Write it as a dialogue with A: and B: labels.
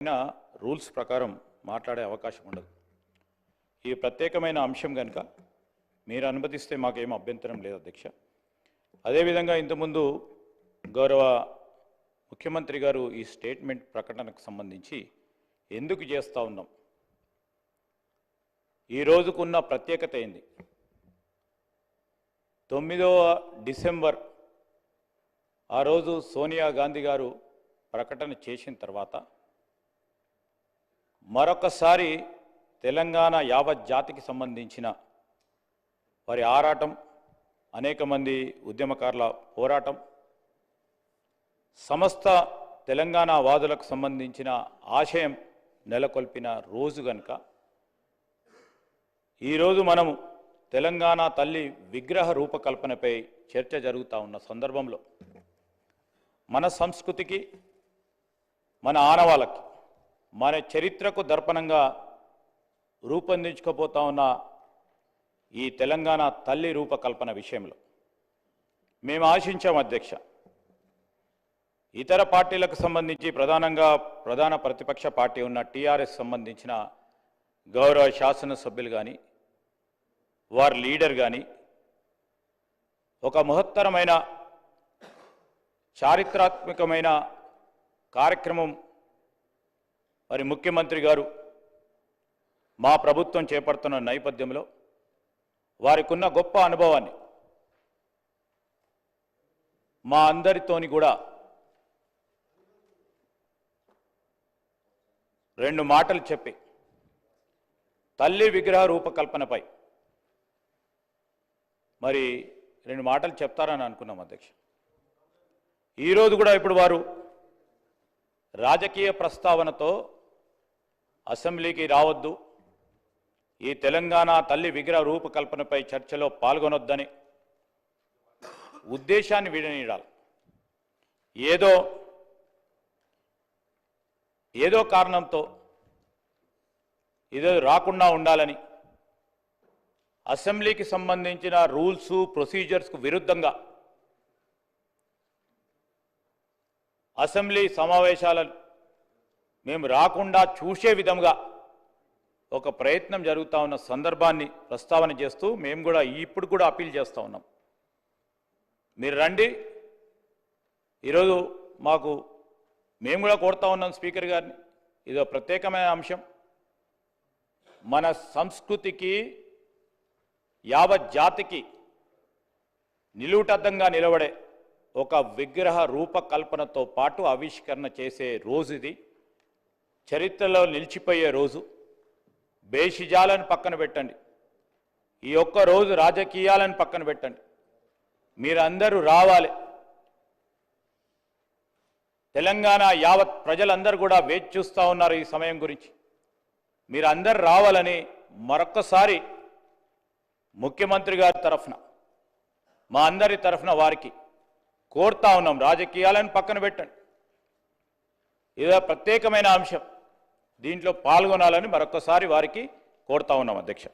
A: Rules ప్రకారం మాట్లాడే అవకాశం ఉండదు. ఈ ప్రత్యేకమైన అంశం కనుక మీరు అనుమతిస్తే మాకేం అభ్యంతరం లేదు అధ్యక్ష. అదేవిధంగా ఇంతకుముందు గౌరవ ముఖ్యమంత్రి గారు ఈ స్టేట్మెంట్ ప్రకటనకు సంబంధించి ఎందుకు చేస్తూ ఉన్నాం, ఈ రోజుకున్న ప్రత్యేకత ఏంది? 9వ డిసెంబర్ ఆ రోజు సోనియా గాంధీ గారు ప్రకటన చేసిన తర్వాత మరొకసారి తెలంగాణ యావత్ జాతికి సంబంధించిన వారి ఆరాటం, అనేక మంది ఉద్యమకారుల పోరాటం, సమస్త తెలంగాణ వాదులకు సంబంధించిన ఆశయం నెలకొల్పిన రోజు కనుక ఈరోజు మనము తెలంగాణ తల్లి విగ్రహ రూపకల్పనపై చర్చ జరుగుతూ ఉన్న సందర్భంలో మన సంస్కృతికి, మన ఆనవాళ్ళకి, మన చరిత్రకు దర్పణంగా రూపొందించుకోపోతా ఉన్న ఈ తెలంగాణ తల్లి రూపకల్పన విషయంలో మేము ఆశించాం అధ్యక్ష. ఇతర పార్టీలకు సంబంధించి ప్రధానంగా ప్రధాన ప్రతిపక్ష పార్టీ ఉన్న టీఆర్ఎస్ సంబంధించిన గౌరవ శాసనసభ్యులు కానీ, వారి లీడర్ కానీ ఒక మహత్తరమైన చారిత్రాత్మకమైన కార్యక్రమం మరి ముఖ్యమంత్రి గారు మా ప్రభుత్వం చేపడుతున్న నేపథ్యంలో వారికి ఉన్న గొప్ప అనుభవాన్ని మా అందరితోని కూడా 2 మాటలు చెప్పి తల్లి విగ్రహ రూపకల్పనపై మరి 2 మాటలు చెప్తారని అనుకున్నాం అధ్యక్ష. ఈరోజు కూడా ఇప్పుడు వారు రాజకీయ ప్రస్తావనతో అసెంబ్లీకి రావద్దు, ఈ తెలంగాణ తల్లి విగ్రహ రూపకల్పనపై చర్చలో పాల్గొనొద్దని ఉద్దేశాన్ని విడనీయాలి. ఏదో కారణంతో ఏదో రాకుండా ఉండాలని అసెంబ్లీకి సంబంధించిన రూల్స్ ప్రొసీజర్స్కు విరుద్ధంగా అసెంబ్లీ సమావేశాలను మేము రాకుండా చూసే విధంగా ఒక ప్రయత్నం జరుగుతూ ఉన్న సందర్భాన్ని ప్రస్తావన చేస్తూ మేము కూడా ఇప్పుడు కూడా అప్పీల్ చేస్తూ ఉన్నాం. మీరు రండి, ఈరోజు మేము కూడా కోరుతా ఉన్నాం స్పీకర్ గారిని. ఇదో ప్రత్యేకమైన అంశం, మన సంస్కృతికి యావత్ జాతికి నిలువుటద్దంగా నిలబడే ఒక విగ్రహ రూపకల్పనతో పాటు ఆవిష్కరణ చేసే రోజు ఇది. చరిత్రలో నిలిచిపోయే రోజు. బేషిజాలను పక్కన పెట్టండి, ఈ ఒక్క రోజు రాజకీయాలను పక్కన పెట్టండి, మీరందరూ రావాలి. తెలంగాణ యావత్ ప్రజలందరూ కూడా వేచి చూస్తూ ఉన్నారు ఈ సమయం గురించి. మీరందరూ రావాలని మరొక్కసారి ముఖ్యమంత్రి గారి తరఫున, మా అందరి తరఫున వారికి కోరుతా ఉన్నాం. రాజకీయాలను పక్కన పెట్టండి, ఇదో ప్రత్యేకమైన అంశం, దీంట్లో పాల్గొనాలని మరొక్కసారి వారికి కోరుతా ఉన్నాం అధ్యక్ష.